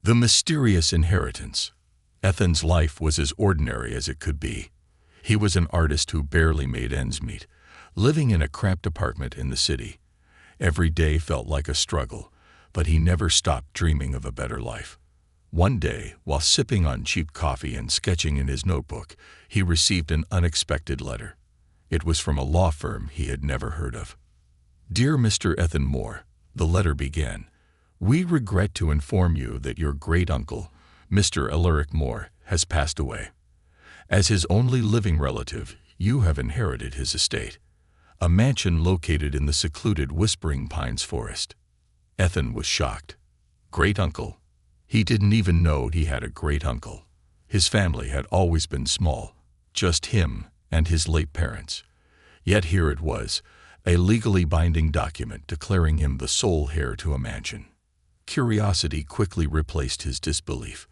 The mysterious inheritance. Ethan's life was as ordinary as it could be. He was an artist who barely made ends meet, living in a cramped apartment in the city. Every day felt like a struggle, but he never stopped dreaming of a better life. One day, while sipping on cheap coffee and sketching in his notebook, he received an unexpected letter. It was from a law firm he had never heard of. "Dear Mr. Ethan Moore," the letter began, "we regret to inform you that your great-uncle, Mr. Alaric Moore, has passed away. As his only living relative, you have inherited his estate, a mansion located in the secluded Whispering Pines forest." Ethan was shocked. Great-uncle? He didn't even know he had a great-uncle. His family had always been small, just him and his late parents. Yet here it was, a legally binding document declaring him the sole heir to a mansion. Curiosity quickly replaced his disbelief.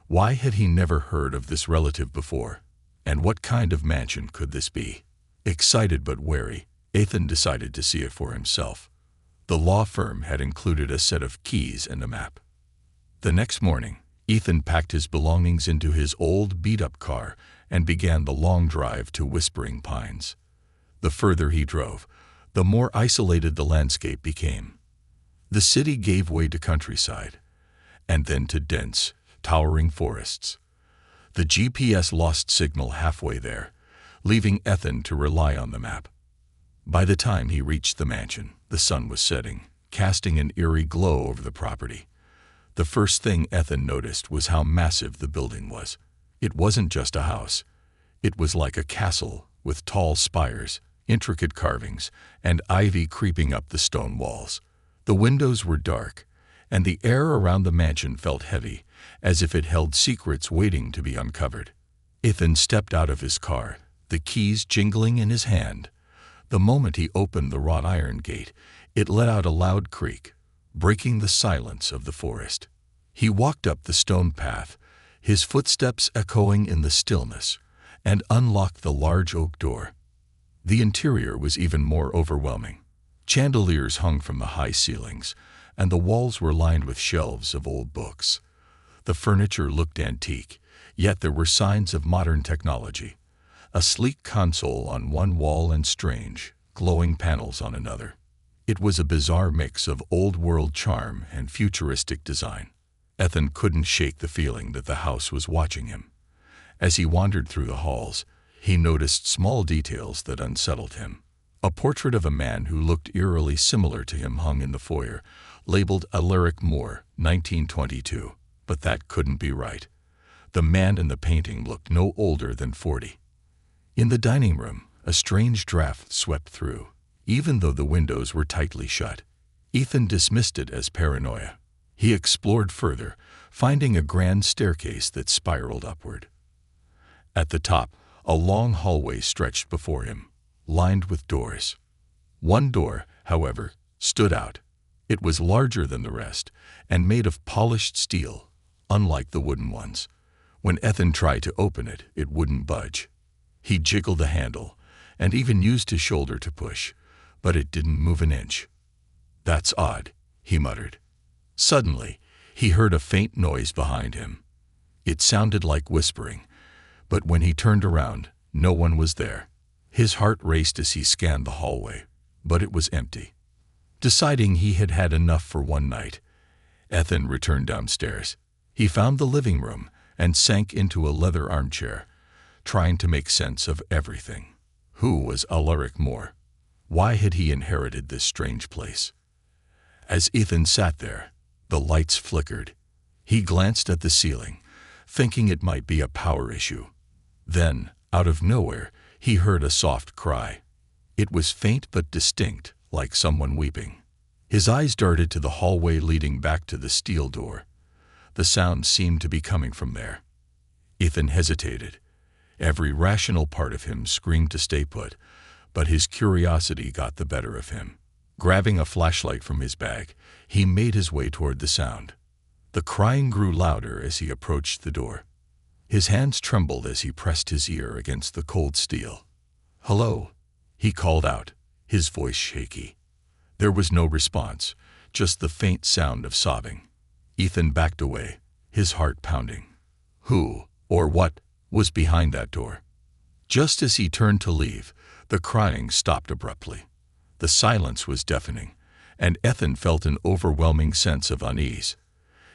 Why had he never heard of this relative before? And what kind of mansion could this be? Excited but wary, Ethan decided to see it for himself. The law firm had included a set of keys and a map. The next morning, Ethan packed his belongings into his old beat-up car and began the long drive to Whispering Pines. The further he drove, the more isolated the landscape became. The city gave way to countryside, and then to dense, towering forests. The GPS lost signal halfway there, leaving Ethan to rely on the map. By the time he reached the mansion, the sun was setting, casting an eerie glow over the property. The first thing Ethan noticed was how massive the building was. It wasn't just a house. It was like a castle, with tall spires, intricate carvings, and ivy creeping up the stone walls. The windows were dark, and the air around the mansion felt heavy, as if it held secrets waiting to be uncovered. Ethan stepped out of his car, the keys jingling in his hand. The moment he opened the wrought iron gate, it let out a loud creak, breaking the silence of the forest. He walked up the stone path, his footsteps echoing in the stillness, and unlocked the large oak door. The interior was even more overwhelming. Chandeliers hung from the high ceilings, and the walls were lined with shelves of old books. The furniture looked antique, yet there were signs of modern technology. A sleek console on one wall and strange, glowing panels on another. It was a bizarre mix of old-world charm and futuristic design. Ethan couldn't shake the feeling that the house was watching him. As he wandered through the halls, he noticed small details that unsettled him. A portrait of a man who looked eerily similar to him hung in the foyer, labeled Alaric Moore, 1922. But that couldn't be right. The man in the painting looked no older than 40. In the dining room, a strange draft swept through, even though the windows were tightly shut. Ethan dismissed it as paranoia. He explored further, finding a grand staircase that spiraled upward. At the top, a long hallway stretched before him, lined with doors. One door, however, stood out. It was larger than the rest, and made of polished steel, unlike the wooden ones. When Ethan tried to open it, it wouldn't budge. He jiggled the handle, and even used his shoulder to push, but it didn't move an inch. "That's odd," he muttered. Suddenly, he heard a faint noise behind him. It sounded like whispering, but when he turned around, no one was there. His heart raced as he scanned the hallway, but it was empty. Deciding he had had enough for one night, Ethan returned downstairs. He found the living room and sank into a leather armchair, trying to make sense of everything. Who was Alaric Moore? Why had he inherited this strange place? As Ethan sat there, the lights flickered. He glanced at the ceiling, thinking it might be a power issue. Then, out of nowhere, he heard a soft cry. It was faint but distinct, like someone weeping. His eyes darted to the hallway leading back to the steel door. The sound seemed to be coming from there. Ethan hesitated. Every rational part of him screamed to stay put, but his curiosity got the better of him. Grabbing a flashlight from his bag, he made his way toward the sound. The crying grew louder as he approached the door. His hands trembled as he pressed his ear against the cold steel. "Hello," he called out, his voice shaky. There was no response, just the faint sound of sobbing. Ethan backed away, his heart pounding. Who, or what, was behind that door? Just as he turned to leave, the crying stopped abruptly. The silence was deafening, and Ethan felt an overwhelming sense of unease.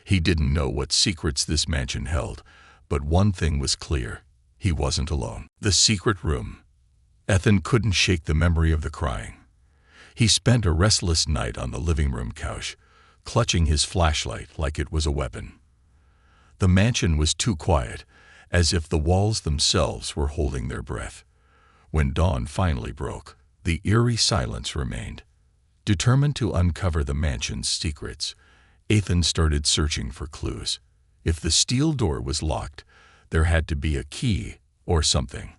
He didn't know what secrets this mansion held, but one thing was clear: he wasn't alone. The secret room. Ethan couldn't shake the memory of the crying. He spent a restless night on the living room couch, clutching his flashlight like it was a weapon. The mansion was too quiet, as if the walls themselves were holding their breath. When dawn finally broke, the eerie silence remained. Determined to uncover the mansion's secrets, Ethan started searching for clues. If the steel door was locked, there had to be a key or something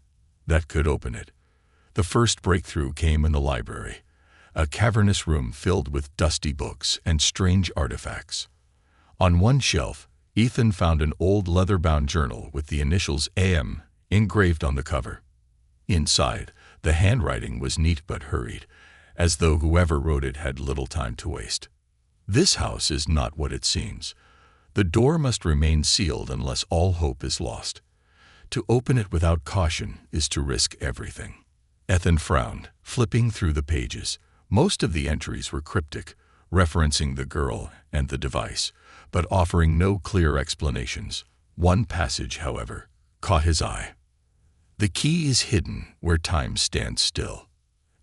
that could open it. The first breakthrough came in the library, a cavernous room filled with dusty books and strange artifacts. On one shelf, Ethan found an old leather-bound journal with the initials AM engraved on the cover. Inside, the handwriting was neat but hurried, as though whoever wrote it had little time to waste. This house is not what it seems. The door must remain sealed unless all hope is lost. To open it without caution is to risk everything. Ethan frowned, flipping through the pages. Most of the entries were cryptic, referencing the girl and the device, but offering no clear explanations. One passage, however, caught his eye. The key is hidden where time stands still.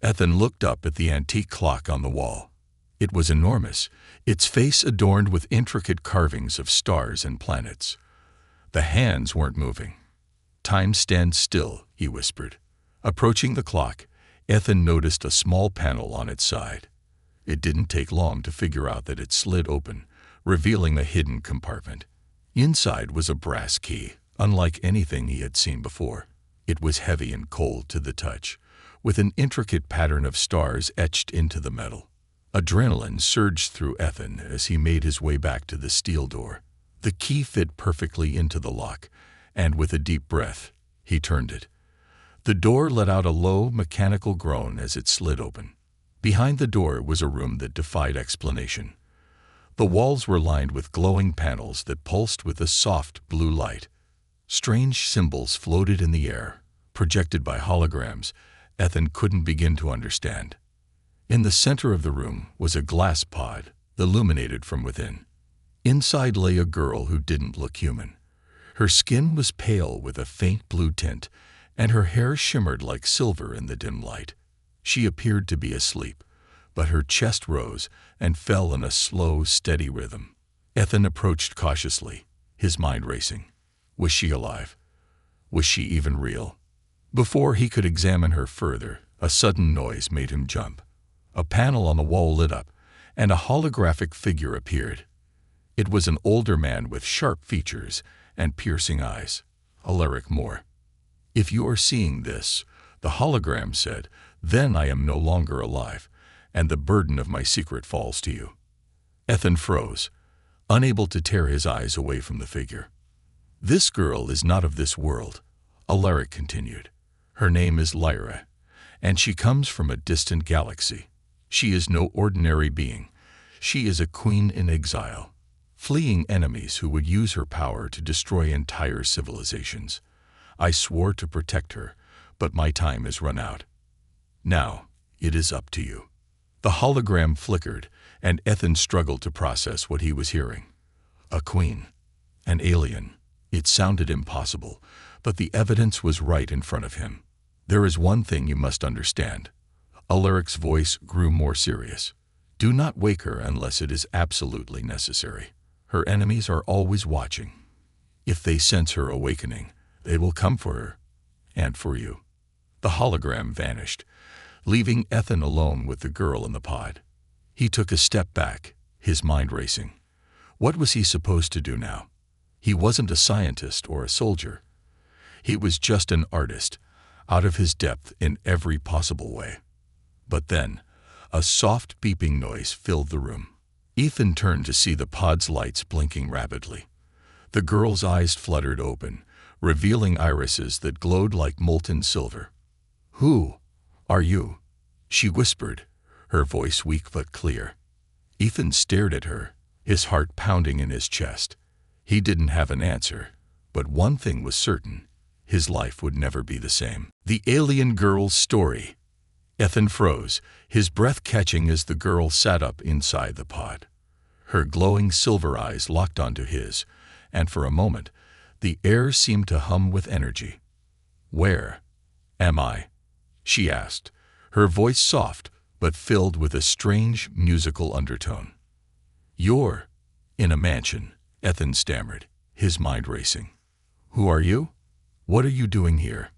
Ethan looked up at the antique clock on the wall. It was enormous, its face adorned with intricate carvings of stars and planets. The hands weren't moving. "Time stands still," he whispered. Approaching the clock, Ethan noticed a small panel on its side. It didn't take long to figure out that it slid open, revealing a hidden compartment. Inside was a brass key, unlike anything he had seen before. It was heavy and cold to the touch, with an intricate pattern of stars etched into the metal. Adrenaline surged through Ethan as he made his way back to the steel door. The key fit perfectly into the lock, and with a deep breath, he turned it. The door let out a low, mechanical groan as it slid open. Behind the door was a room that defied explanation. The walls were lined with glowing panels that pulsed with a soft blue light. Strange symbols floated in the air, projected by holograms Ethan couldn't begin to understand. In the center of the room was a glass pod, illuminated from within. Inside lay a girl who didn't look human. Her skin was pale with a faint blue tint, and her hair shimmered like silver in the dim light. She appeared to be asleep, but her chest rose and fell in a slow, steady rhythm. Ethan approached cautiously, his mind racing. Was she alive? Was she even real? Before he could examine her further, a sudden noise made him jump. A panel on the wall lit up, and a holographic figure appeared. It was an older man with sharp features and piercing eyes, Alaric Moore. "If you are seeing this," the hologram said, "then I am no longer alive, and the burden of my secret falls to you." Ethan froze, unable to tear his eyes away from the figure. "This girl is not of this world," Alaric continued. "Her name is Lyra, and she comes from a distant galaxy. She is no ordinary being. She is a queen in exile, fleeing enemies who would use her power to destroy entire civilizations. I swore to protect her, but my time has run out. Now, it is up to you." The hologram flickered, and Ethan struggled to process what he was hearing. A queen. An alien. It sounded impossible, but the evidence was right in front of him. "There is one thing you must understand." Alaric's voice grew more serious. "Do not wake her unless it is absolutely necessary. Her enemies are always watching. If they sense her awakening, they will come for her, and for you." The hologram vanished, leaving Ethan alone with the girl in the pod. He took a step back, his mind racing. What was he supposed to do now? He wasn't a scientist or a soldier. He was just an artist, out of his depth in every possible way. But then, a soft beeping noise filled the room. Ethan turned to see the pod's lights blinking rapidly. The girl's eyes fluttered open, revealing irises that glowed like molten silver. "Who are you?" she whispered, her voice weak but clear. Ethan stared at her, his heart pounding in his chest. He didn't have an answer, but one thing was certain. His life would never be the same. The alien girl's story. Ethan froze, his breath catching as the girl sat up inside the pod. Her glowing silver eyes locked onto his, and for a moment, the air seemed to hum with energy. "Where am I?" she asked, her voice soft but filled with a strange musical undertone. "You're in a mansion," Ethan stammered, his mind racing. "Who are you? What are you doing here?"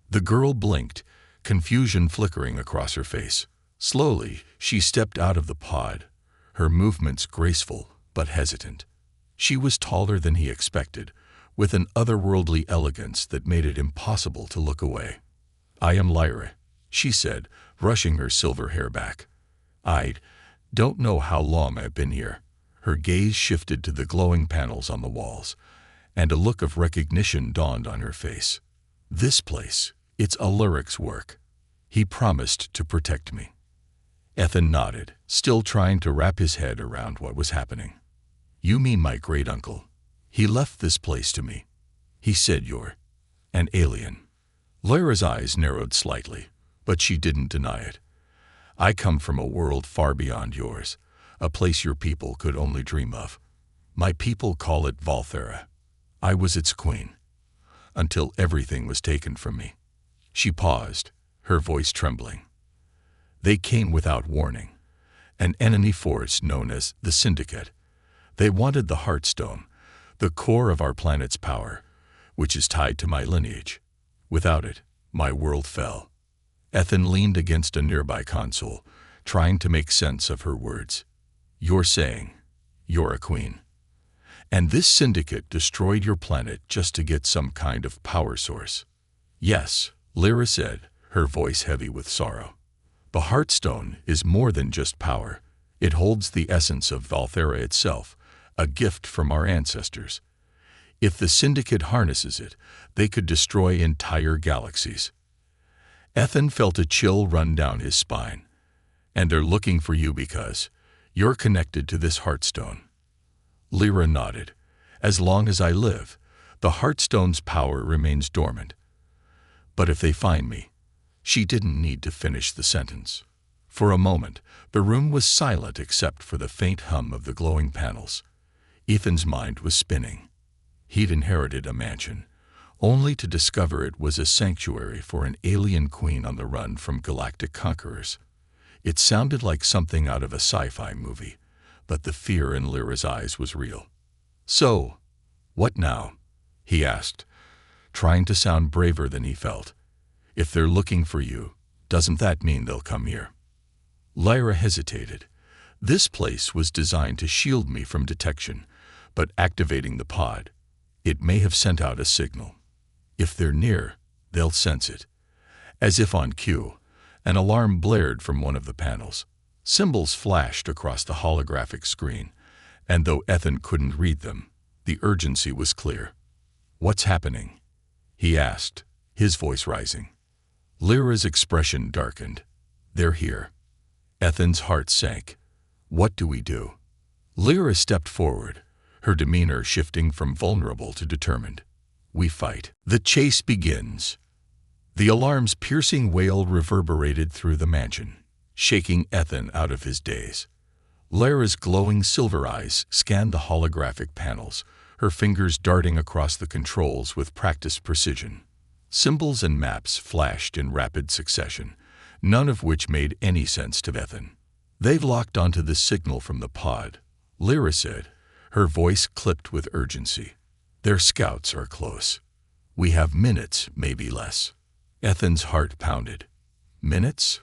The girl blinked, confusion flickering across her face. Slowly, she stepped out of the pod, her movements graceful but hesitant. She was taller than he expected, with an otherworldly elegance that made it impossible to look away. "I am Lyra," she said, brushing her silver hair back. "I don't know how long I've been here." Her gaze shifted to the glowing panels on the walls, and a look of recognition dawned on her face. "This place, it's Ulrich's work. He promised to protect me." Ethan nodded, still trying to wrap his head around what was happening. "You mean my great-uncle? He left this place to me. He said you're an alien." Lyra's eyes narrowed slightly, but she didn't deny it. "I come from a world far beyond yours, a place your people could only dream of. My people call it Valthera. I was its queen, until everything was taken from me." She paused, her voice trembling. "They came without warning, an enemy force known as the Syndicate. They wanted the Heartstone, the core of our planet's power, which is tied to my lineage. Without it, my world fell." Ethan leaned against a nearby console, trying to make sense of her words. "You're saying you're a queen, and this syndicate destroyed your planet just to get some kind of power source?" "Yes," Lyra said, her voice heavy with sorrow. "The Heartstone is more than just power. It holds the essence of Valthera itself, a gift from our ancestors. If the Syndicate harnesses it, they could destroy entire galaxies." Ethan felt a chill run down his spine. "And they're looking for you because you're connected to this Heartstone." Lyra nodded. "As long as I live, the Heartstone's power remains dormant. But if they find me..." She didn't need to finish the sentence. For a moment, the room was silent except for the faint hum of the glowing panels. Ethan's mind was spinning. He'd inherited a mansion, only to discover it was a sanctuary for an alien queen on the run from galactic conquerors. It sounded like something out of a sci-fi movie, but the fear in Lyra's eyes was real. "So, what now?" he asked, trying to sound braver than he felt. "If they're looking for you, doesn't that mean they'll come here?" Lyra hesitated. "This place was designed to shield me from detection, but activating the pod, it may have sent out a signal. If they're near, they'll sense it." As if on cue, an alarm blared from one of the panels. Symbols flashed across the holographic screen, and though Ethan couldn't read them, the urgency was clear. "What's happening?" he asked, his voice rising. Lyra's expression darkened. "They're here." Ethan's heart sank. "What do we do?" Lyra stepped forward, her demeanor shifting from vulnerable to determined. "We fight." The chase begins. The alarm's piercing wail reverberated through the mansion, shaking Ethan out of his daze. Lyra's glowing silver eyes scanned the holographic panels, her fingers darting across the controls with practiced precision. Symbols and maps flashed in rapid succession, none of which made any sense to Ethan. "They've locked onto the signal from the pod," Lyra said, her voice clipped with urgency. "Their scouts are close. We have minutes, maybe less." Ethan's heart pounded. "Minutes?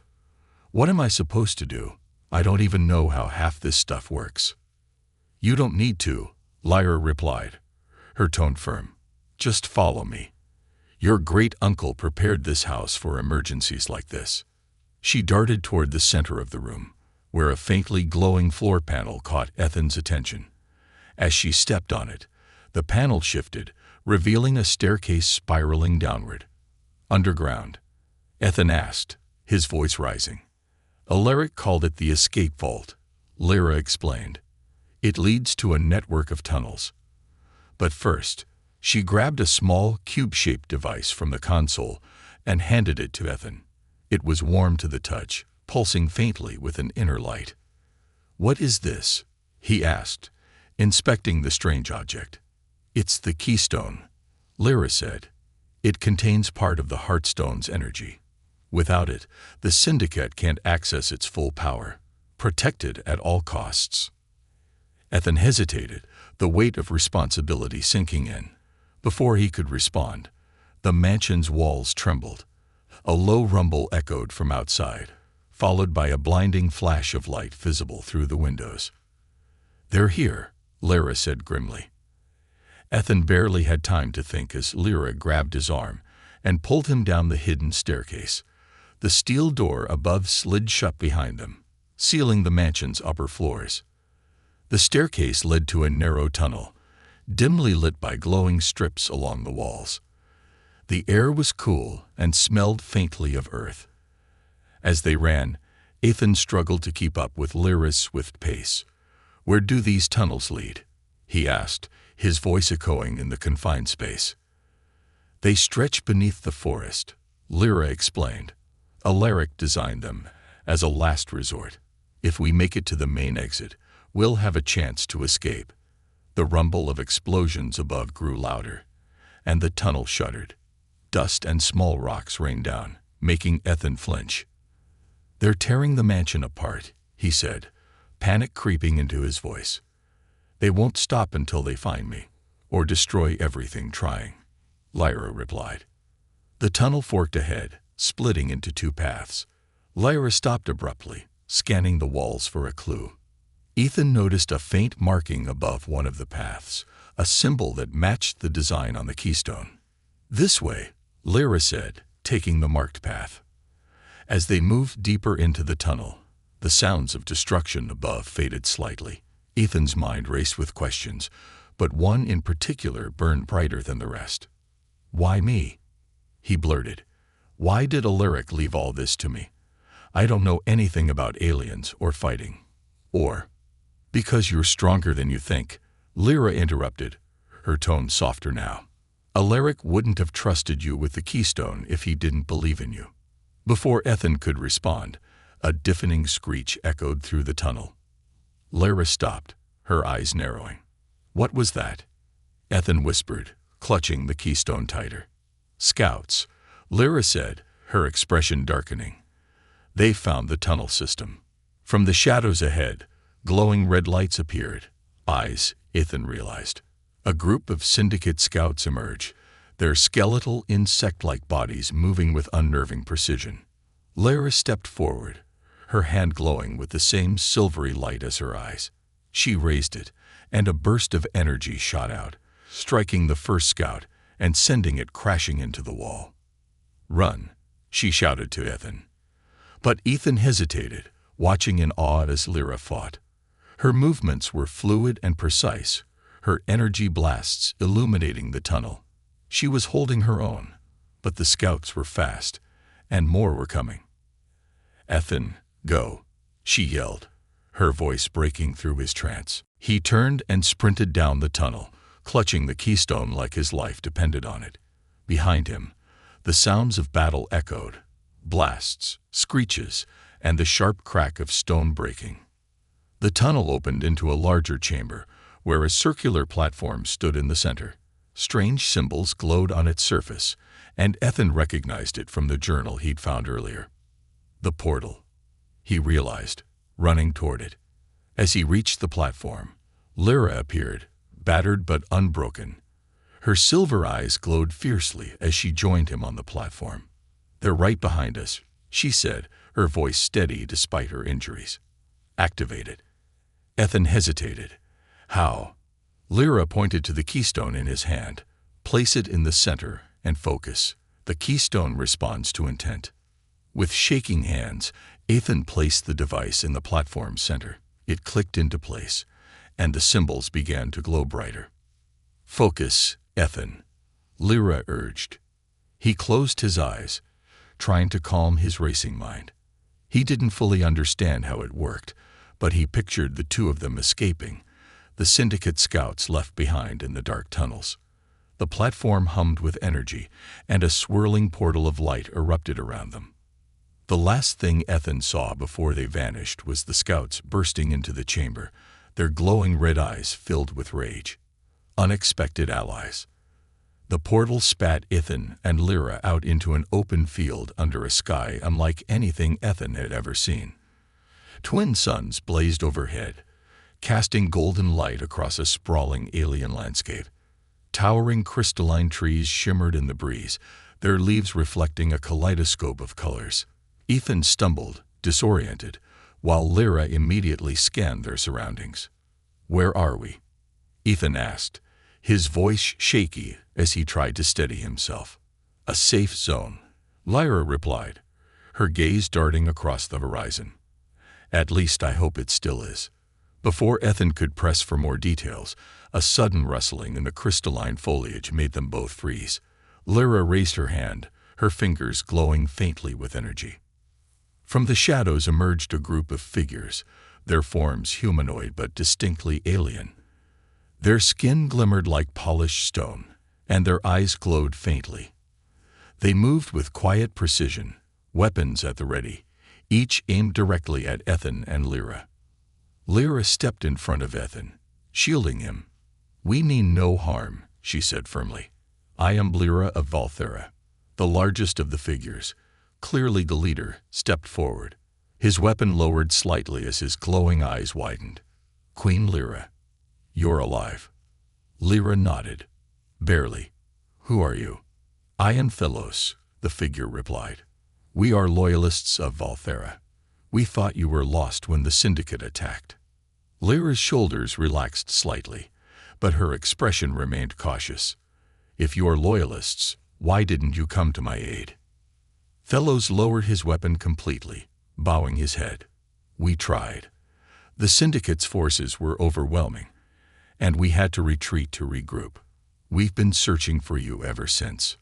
What am I supposed to do? I don't even know how half this stuff works." "You don't need to," Lyra replied, her tone firm. "Just follow me. Your great-uncle prepared this house for emergencies like this." She darted toward the center of the room, where a faintly glowing floor panel caught Ethan's attention. As she stepped on it, the panel shifted, revealing a staircase spiraling downward. "Underground?" Ethan asked, his voice rising. "Alaric called it the escape vault," Lyra explained. "It leads to a network of tunnels. But first, she grabbed a small, cube-shaped device from the console and handed it to Ethan. It was warm to the touch, pulsing faintly with an inner light. "What is this?" he asked, inspecting the strange object. "It's the keystone," Lyra said. "It contains part of the Heartstone's energy. Without it, the Syndicate can't access its full power. Protected at all costs." Ethan hesitated, the weight of responsibility sinking in. Before he could respond, the mansion's walls trembled. A low rumble echoed from outside, followed by a blinding flash of light visible through the windows. "They're here," Lyra said grimly. Ethan barely had time to think as Lyra grabbed his arm and pulled him down the hidden staircase. The steel door above slid shut behind them, sealing the mansion's upper floors. The staircase led to a narrow tunnel, dimly lit by glowing strips along the walls. The air was cool and smelled faintly of earth. As they ran, Ethan struggled to keep up with Lyra's swift pace. "Where do these tunnels lead?" he asked, his voice echoing in the confined space. "They stretch beneath the forest," Lyra explained. "Alaric designed them as a last resort. If we make it to the main exit, we'll have a chance to escape." The rumble of explosions above grew louder, and the tunnel shuddered. Dust and small rocks rained down, making Ethan flinch. "They're tearing the mansion apart," he said, panic creeping into his voice. "They won't stop until they find me, or destroy everything trying," Lyra replied. The tunnel forked ahead, splitting into two paths. Lyra stopped abruptly, scanning the walls for a clue. Ethan noticed a faint marking above one of the paths, a symbol that matched the design on the keystone. "This way," Lyra said, taking the marked path. As they moved deeper into the tunnel, the sounds of destruction above faded slightly. Ethan's mind raced with questions, but one in particular burned brighter than the rest. "Why me?" he blurted. "Why did Alaric leave all this to me? I don't know anything about aliens or fighting." "Or, because you're stronger than you think," Lyra interrupted, her tone softer now. "Alaric wouldn't have trusted you with the keystone if he didn't believe in you." Before Ethan could respond, a deafening screech echoed through the tunnel. Lyra stopped, her eyes narrowing. "What was that?" Ethan whispered, clutching the keystone tighter. "Scouts," Lyra said, her expression darkening. "They found the tunnel system." From the shadows ahead, glowing red lights appeared. Eyes, Ethan realized. A group of Syndicate scouts emerged, their skeletal, insect-like bodies moving with unnerving precision. Lyra stepped forward, her hand glowing with the same silvery light as her eyes. She raised it, and a burst of energy shot out, striking the first scout and sending it crashing into the wall. "Run," she shouted to Ethan. But Ethan hesitated, watching in awe as Lyra fought. Her movements were fluid and precise, her energy blasts illuminating the tunnel. She was holding her own, but the scouts were fast, and more were coming. "Ethan, go," she yelled, her voice breaking through his trance. He turned and sprinted down the tunnel, clutching the keystone like his life depended on it. Behind him, the sounds of battle echoed, blasts, screeches, and the sharp crack of stone breaking. The tunnel opened into a larger chamber, where a circular platform stood in the center. Strange symbols glowed on its surface, and Ethan recognized it from the journal he'd found earlier. The portal, he realized, running toward it. As he reached the platform, Lyra appeared, battered but unbroken. Her silver eyes glowed fiercely as she joined him on the platform. "They're right behind us," she said, her voice steady despite her injuries. "Activate it." Ethan hesitated. "How?" Lyra pointed to the keystone in his hand. "Place it in the center and focus. The keystone responds to intent." With shaking hands, Ethan placed the device in the platform's center. It clicked into place, and the symbols began to glow brighter. "Focus, Ethan," Lyra urged. He closed his eyes, trying to calm his racing mind. He didn't fully understand how it worked, but he pictured the two of them escaping, the syndicate scouts left behind in the dark tunnels. The platform hummed with energy, and a swirling portal of light erupted around them. The last thing Ethan saw before they vanished was the scouts bursting into the chamber, their glowing red eyes filled with rage. Unexpected allies. The portal spat Ethan and Lyra out into an open field under a sky unlike anything Ethan had ever seen. Twin suns blazed overhead, casting golden light across a sprawling alien landscape. Towering crystalline trees shimmered in the breeze, their leaves reflecting a kaleidoscope of colors. Ethan stumbled, disoriented, while Lyra immediately scanned their surroundings. "Where are we?" Ethan asked, his voice shaky as he tried to steady himself. "A safe zone," Lyra replied, her gaze darting across the horizon. "At least I hope it still is." Before Ethan could press for more details, a sudden rustling in the crystalline foliage made them both freeze. Lyra raised her hand, her fingers glowing faintly with energy. From the shadows emerged a group of figures, their forms humanoid but distinctly alien. Their skin glimmered like polished stone, and their eyes glowed faintly. They moved with quiet precision, weapons at the ready, each aimed directly at Ethan and Lyra. Lyra stepped in front of Ethan, shielding him. "We mean no harm," she said firmly. "I am Lyra of Valthera." The largest of the figures, clearly the leader, stepped forward. His weapon lowered slightly as his glowing eyes widened. "Queen Lyra, you're alive." Lyra nodded. "Barely. Who are you?" "I am Thelos," the figure replied. "We are loyalists of Valthera. We thought you were lost when the syndicate attacked." Lyra's shoulders relaxed slightly, but her expression remained cautious. "If you're loyalists, why didn't you come to my aid?" Thelos lowered his weapon completely, bowing his head. "We tried. The syndicate's forces were overwhelming, and we had to retreat to regroup. We've been searching for you ever since."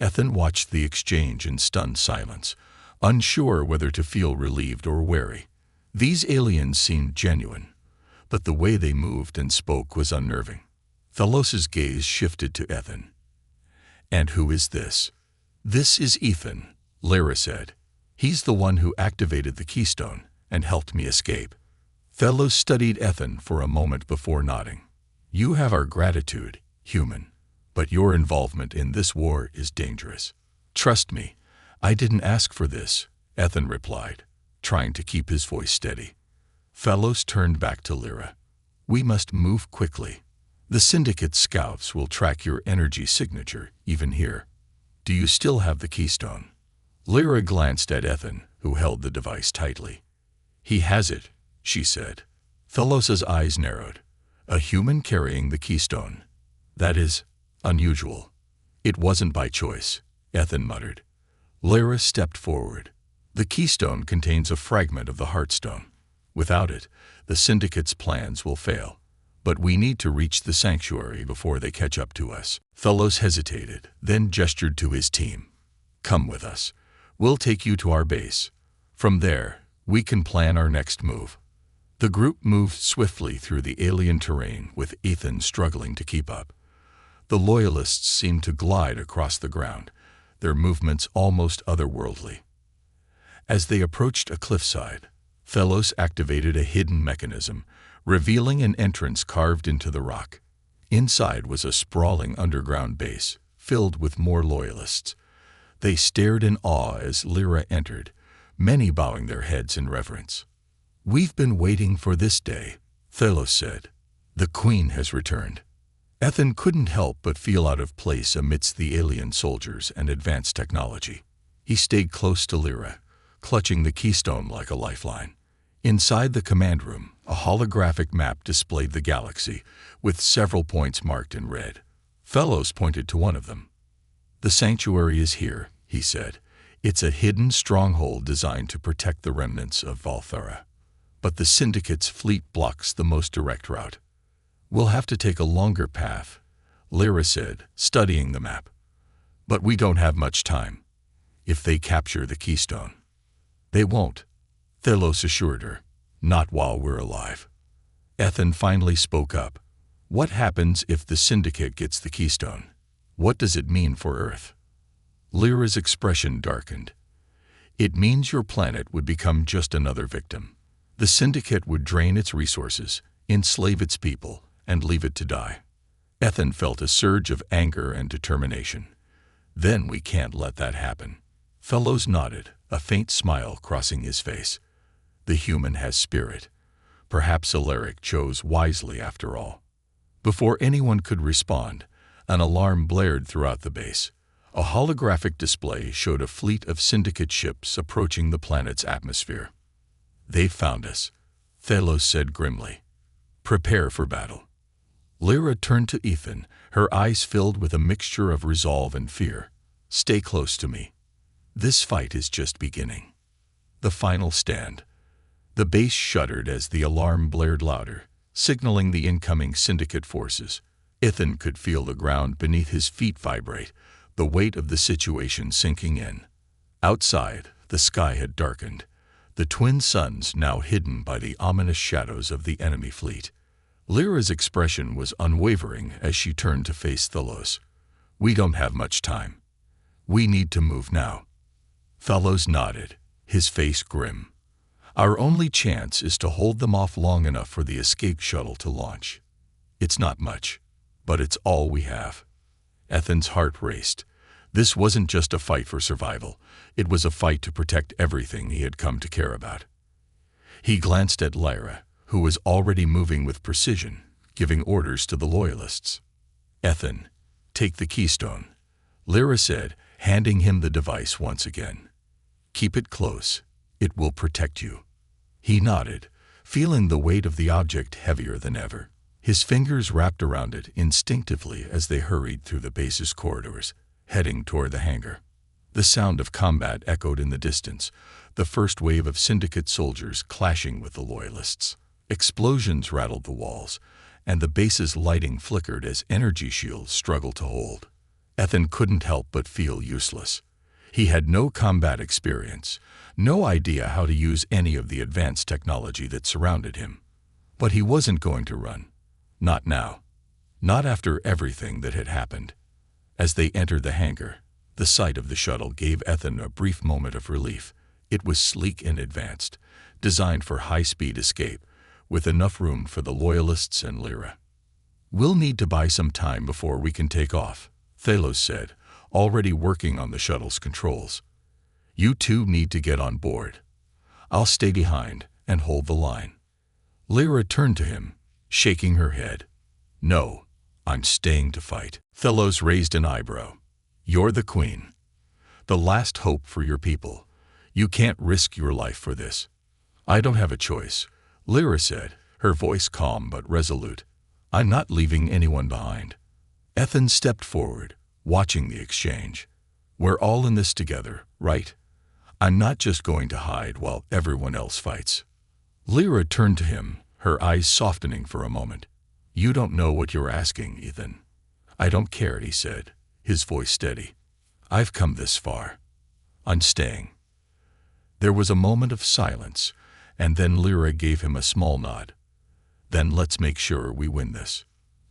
Ethan watched the exchange in stunned silence, unsure whether to feel relieved or wary. These aliens seemed genuine, but the way they moved and spoke was unnerving. Thelos's gaze shifted to Ethan. "And who is this?" "This is Ethan," Lyra said. "He's the one who activated the keystone and helped me escape." Thelos studied Ethan for a moment before nodding. "You have our gratitude, human, but your involvement in this war is dangerous." "Trust me, I didn't ask for this," Ethan replied, trying to keep his voice steady. Thelos turned back to Lyra. "We must move quickly. The syndicate scouts will track your energy signature, even here. Do you still have the keystone?" Lyra glanced at Ethan, who held the device tightly. "He has it," she said. Thelos's eyes narrowed. "A human carrying the keystone. That is unusual." "It wasn't by choice," Ethan muttered. Lyra stepped forward. "The keystone contains a fragment of the Heartstone. Without it, the syndicate's plans will fail. But we need to reach the sanctuary before they catch up to us." Thelos hesitated, then gestured to his team. "Come with us. We'll take you to our base. From there, we can plan our next move." The group moved swiftly through the alien terrain, with Ethan struggling to keep up. The loyalists seemed to glide across the ground, their movements almost otherworldly. As they approached a cliffside, Thelos activated a hidden mechanism, revealing an entrance carved into the rock. Inside was a sprawling underground base, filled with more loyalists. They stared in awe as Lyra entered, many bowing their heads in reverence. "We've been waiting for this day," Thelos said. "The Queen has returned." Ethan couldn't help but feel out of place amidst the alien soldiers and advanced technology. He stayed close to Lyra, clutching the keystone like a lifeline. Inside the command room, a holographic map displayed the galaxy, with several points marked in red. Thelos pointed to one of them. "The sanctuary is here," he said. "It's a hidden stronghold designed to protect the remnants of Valthera. But the syndicate's fleet blocks the most direct route." "We'll have to take a longer path," Lyra said, studying the map. "But we don't have much time. If they capture the keystone." "They won't," Thelos assured her. "Not while we're alive." Ethan finally spoke up. What happens if the Syndicate gets the Keystone? What does it mean for Earth? Lyra's expression darkened. It means your planet would become just another victim. The Syndicate would drain its resources, enslave its people, and leave it to die. Ethan felt a surge of anger and determination. Then we can't let that happen. Fellows nodded, a faint smile crossing his face. The human has spirit. Perhaps Alaric chose wisely after all. Before anyone could respond, an alarm blared throughout the base. A holographic display showed a fleet of Syndicate ships approaching the planet's atmosphere. They found us, Thelos said grimly. Prepare for battle. Lyra turned to Ethan, her eyes filled with a mixture of resolve and fear. Stay close to me. This fight is just beginning. The final stand. The base shuddered as the alarm blared louder, signaling the incoming Syndicate forces. Ethan could feel the ground beneath his feet vibrate, the weight of the situation sinking in. Outside, the sky had darkened, the twin suns now hidden by the ominous shadows of the enemy fleet. Lyra's expression was unwavering as she turned to face Thelos. We don't have much time. We need to move now. Thelos nodded, his face grim. Our only chance is to hold them off long enough for the escape shuttle to launch. It's not much, but it's all we have. Ethan's heart raced. This wasn't just a fight for survival. It was a fight to protect everything he had come to care about. He glanced at Lyra, who was already moving with precision, giving orders to the Loyalists. Ethan, take the Keystone, Lyra said, handing him the device once again. Keep it close. It will protect you. He nodded, feeling the weight of the object heavier than ever. His fingers wrapped around it instinctively as they hurried through the base's corridors, heading toward the hangar. The sound of combat echoed in the distance, the first wave of Syndicate soldiers clashing with the Loyalists. Explosions rattled the walls, and the base's lighting flickered as energy shields struggled to hold. Ethan couldn't help but feel useless. He had no combat experience, no idea how to use any of the advanced technology that surrounded him. But he wasn't going to run. Not now. Not after everything that had happened. As they entered the hangar, the sight of the shuttle gave Ethan a brief moment of relief. It was sleek and advanced, designed for high-speed escape, with enough room for the Loyalists and Lyra. We'll need to buy some time before we can take off, Thelos said, already working on the shuttle's controls. You two need to get on board. I'll stay behind and hold the line. Lyra turned to him, shaking her head. No, I'm staying to fight. Thelos raised an eyebrow. You're the queen. The last hope for your people. You can't risk your life for this. I don't have a choice, Lyra said, her voice calm but resolute. I'm not leaving anyone behind. Ethan stepped forward, watching the exchange. We're all in this together, right? I'm not just going to hide while everyone else fights. Lyra turned to him, her eyes softening for a moment. You don't know what you're asking, Ethan. I don't care, he said, his voice steady. I've come this far. I'm staying. There was a moment of silence, and then Lyra gave him a small nod. Then let's make sure we win this.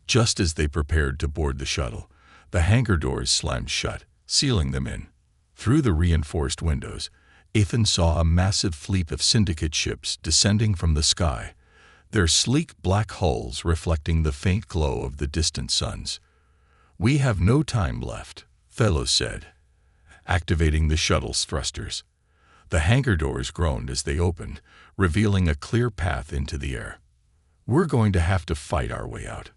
Just as they prepared to board the shuttle, the hangar doors slammed shut, sealing them in. Through the reinforced windows, Ethan saw a massive fleet of Syndicate ships descending from the sky, their sleek black hulls reflecting the faint glow of the distant suns. We have no time left, Thelos said, activating the shuttle's thrusters. The hangar doors groaned as they opened, revealing a clear path into the air. We're going to have to fight our way out.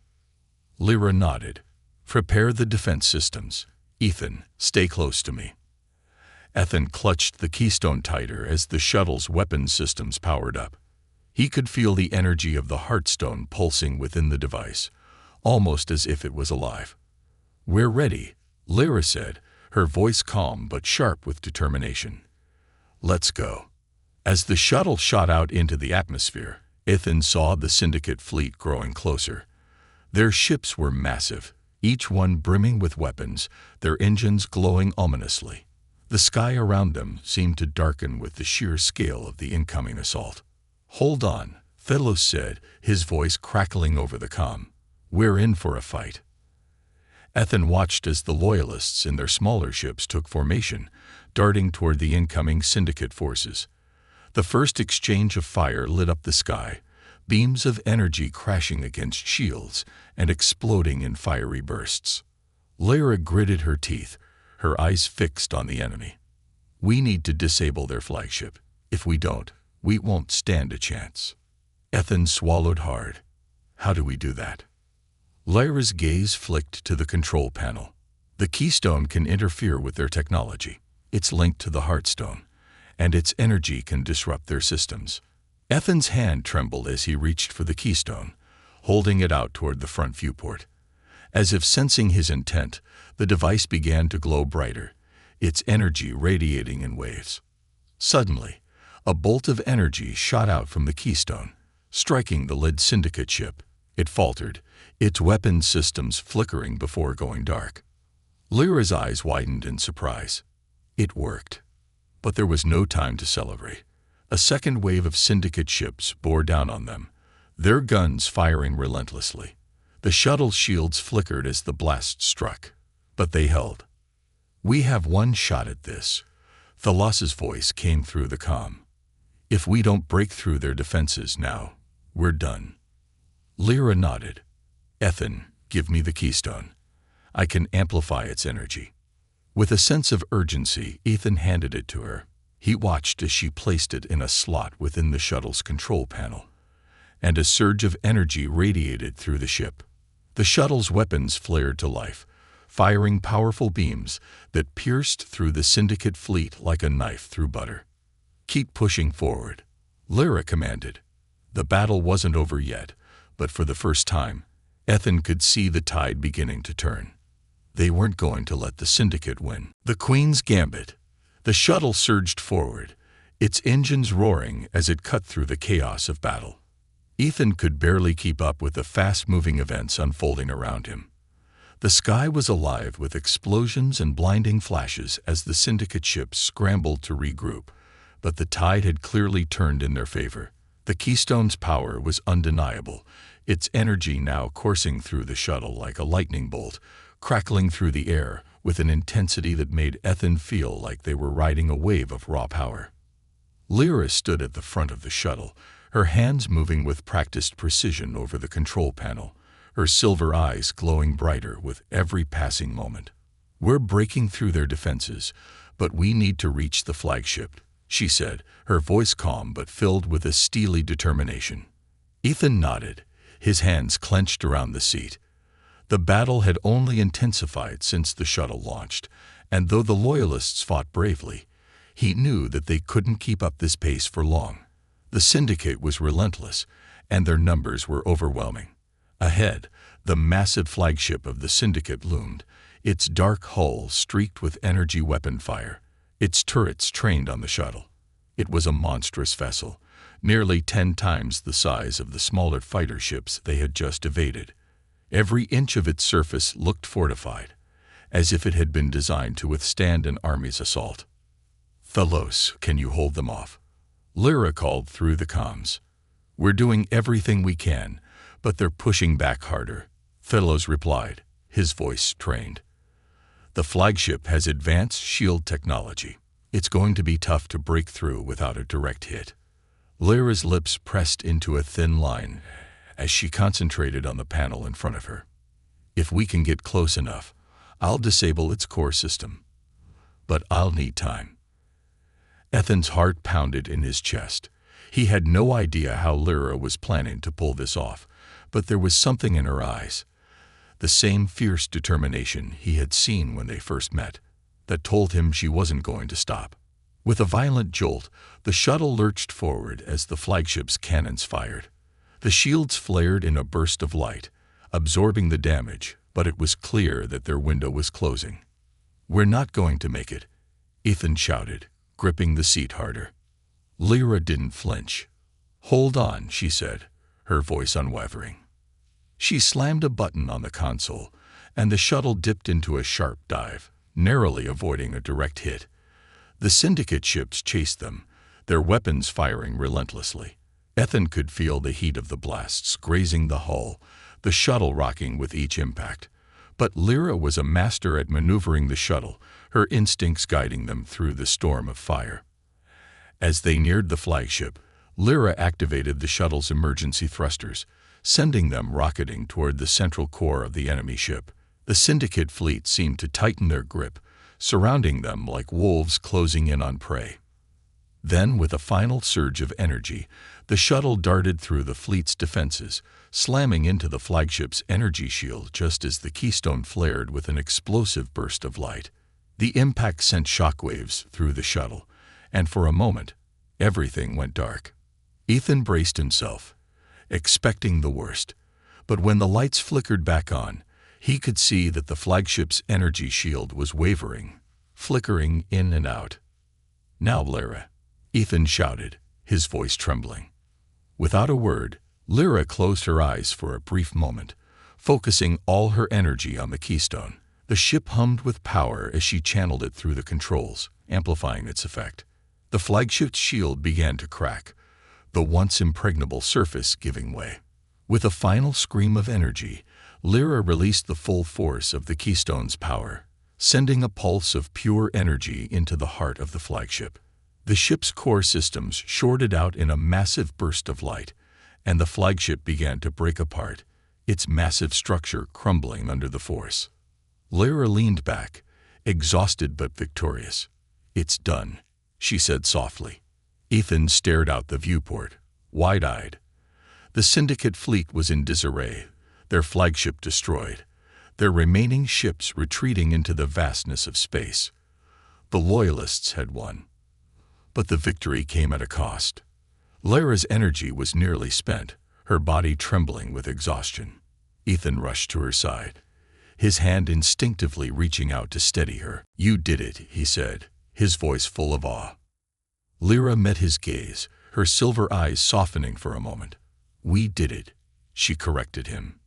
Lyra nodded. Prepare the defense systems. Ethan, stay close to me. Ethan clutched the Keystone tighter as the shuttle's weapon systems powered up. He could feel the energy of the Heartstone pulsing within the device, almost as if it was alive. We're ready, Lyra said, her voice calm but sharp with determination. Let's go. As the shuttle shot out into the atmosphere, Ethan saw the Syndicate fleet growing closer. Their ships were massive, each one brimming with weapons, their engines glowing ominously. The sky around them seemed to darken with the sheer scale of the incoming assault. Hold on, Thelos said, his voice crackling over the comm. "We're in for a fight." Ethan watched as the Loyalists in their smaller ships took formation, darting toward the incoming Syndicate forces. The first exchange of fire lit up the sky, beams of energy crashing against shields and exploding in fiery bursts. Lyra gritted her teeth, her eyes fixed on the enemy. "We need to disable their flagship. If we don't, we won't stand a chance." Ethan swallowed hard. "How do we do that?" Lyra's gaze flicked to the control panel. "The keystone can interfere with their technology. It's linked to the Heartstone, and its energy can disrupt their systems." Ethan's hand trembled as he reached for the keystone, holding it out toward the front viewport. As if sensing his intent, the device began to glow brighter, its energy radiating in waves. Suddenly, a bolt of energy shot out from the keystone, striking the lead Syndicate ship. It faltered, its weapon systems flickering before going dark. Lyra's eyes widened in surprise. It worked. But there was no time to celebrate. A second wave of Syndicate ships bore down on them, their guns firing relentlessly. The shuttle's shields flickered as the blast struck, but they held. "We have one shot at this." Thelos's voice came through the comm. "If we don't break through their defenses now, we're done." Lyra nodded. "Ethan, give me the keystone. I can amplify its energy." With a sense of urgency, Ethan handed it to her. He watched as she placed it in a slot within the shuttle's control panel, and a surge of energy radiated through the ship. The shuttle's weapons flared to life, firing powerful beams that pierced through the Syndicate fleet like a knife through butter. "Keep pushing forward," Lyra commanded. The battle wasn't over yet, but for the first time, Ethan could see the tide beginning to turn. They weren't going to let the Syndicate win. The Queen's Gambit. The shuttle surged forward, its engines roaring as it cut through the chaos of battle. Ethan could barely keep up with the fast-moving events unfolding around him. The sky was alive with explosions and blinding flashes as the Syndicate ships scrambled to regroup, but the tide had clearly turned in their favor. The Keystone's power was undeniable, its energy now coursing through the shuttle like a lightning bolt, crackling through the air with an intensity that made Ethan feel like they were riding a wave of raw power. Lyra stood at the front of the shuttle, her hands moving with practiced precision over the control panel, her silver eyes glowing brighter with every passing moment. "We're breaking through their defenses, but we need to reach the flagship," she said, her voice calm but filled with a steely determination. Ethan nodded, his hands clenched around the seat. The battle had only intensified since the shuttle launched, and though the Loyalists fought bravely, he knew that they couldn't keep up this pace for long. The Syndicate was relentless, and their numbers were overwhelming. Ahead, the massive flagship of the Syndicate loomed, its dark hull streaked with energy weapon fire, its turrets trained on the shuttle. It was a monstrous vessel, nearly 10 times the size of the smaller fighter ships they had just evaded. Every inch of its surface looked fortified, as if it had been designed to withstand an army's assault. "Thelos, can you hold them off?" Lyra called through the comms. "We're doing everything we can, but they're pushing back harder," Thelos replied, his voice trained. "The flagship has advanced shield technology. It's going to be tough to break through without a direct hit." Lyra's lips pressed into a thin line as she concentrated on the panel in front of her. "If we can get close enough, I'll disable its core system. But I'll need time." Ethan's heart pounded in his chest. He had no idea how Lyra was planning to pull this off, but there was something in her eyes, the same fierce determination he had seen when they first met, that told him she wasn't going to stop. With a violent jolt, the shuttle lurched forward as the flagship's cannons fired. The shields flared in a burst of light, absorbing the damage, but it was clear that their window was closing. "We're not going to make it," Ethan shouted, gripping the seat harder. Lyra didn't flinch. "Hold on," she said, her voice unwavering. She slammed a button on the console, and the shuttle dipped into a sharp dive, narrowly avoiding a direct hit. The Syndicate ships chased them, their weapons firing relentlessly. Ethan could feel the heat of the blasts grazing the hull, the shuttle rocking with each impact. But Lyra was a master at maneuvering the shuttle, her instincts guiding them through the storm of fire. As they neared the flagship, Lyra activated the shuttle's emergency thrusters, sending them rocketing toward the central core of the enemy ship. The Syndicate fleet seemed to tighten their grip, surrounding them like wolves closing in on prey. Then, with a final surge of energy, the shuttle darted through the fleet's defenses, slamming into the flagship's energy shield just as the keystone flared with an explosive burst of light. The impact sent shockwaves through the shuttle, and for a moment, everything went dark. Ethan braced himself, expecting the worst, but when the lights flickered back on, he could see that the flagship's energy shield was wavering, flickering in and out. "Now, Lyra," Ethan shouted, his voice trembling. Without a word, Lyra closed her eyes for a brief moment, focusing all her energy on the keystone. The ship hummed with power as she channeled it through the controls, amplifying its effect. The flagship's shield began to crack, the once impregnable surface giving way. With a final scream of energy, Lyra released the full force of the keystone's power, sending a pulse of pure energy into the heart of the flagship. The ship's core systems shorted out in a massive burst of light, and the flagship began to break apart, its massive structure crumbling under the force. Lyra leaned back, exhausted but victorious. "It's done," she said softly. Ethan stared out the viewport, wide-eyed. The Syndicate fleet was in disarray, their flagship destroyed, their remaining ships retreating into the vastness of space. The Loyalists had won. But the victory came at a cost. Lyra's energy was nearly spent, her body trembling with exhaustion. Ethan rushed to her side, his hand instinctively reaching out to steady her. "You did it," he said, his voice full of awe. Lyra met his gaze, her silver eyes softening for a moment. "We did it," she corrected him.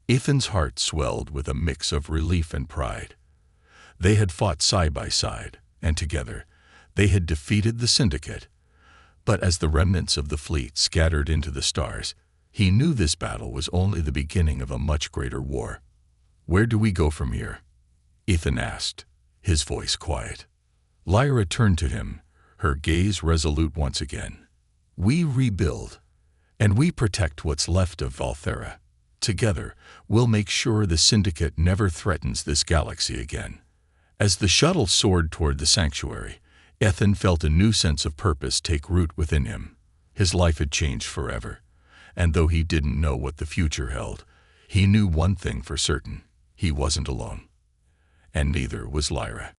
Ethan's heart swelled with a mix of relief and pride. They had fought side by side, and together, they had defeated the Syndicate. But as the remnants of the fleet scattered into the stars, he knew this battle was only the beginning of a much greater war. "Where do we go from here?" Ethan asked, his voice quiet. Lyra turned to him, her gaze resolute once again. "We rebuild, and we protect what's left of Valthera. Together, we'll make sure the Syndicate never threatens this galaxy again." As the shuttle soared toward the sanctuary, Ethan felt a new sense of purpose take root within him. His life had changed forever, and though he didn't know what the future held, he knew one thing for certain: he wasn't alone. And neither was Lyra.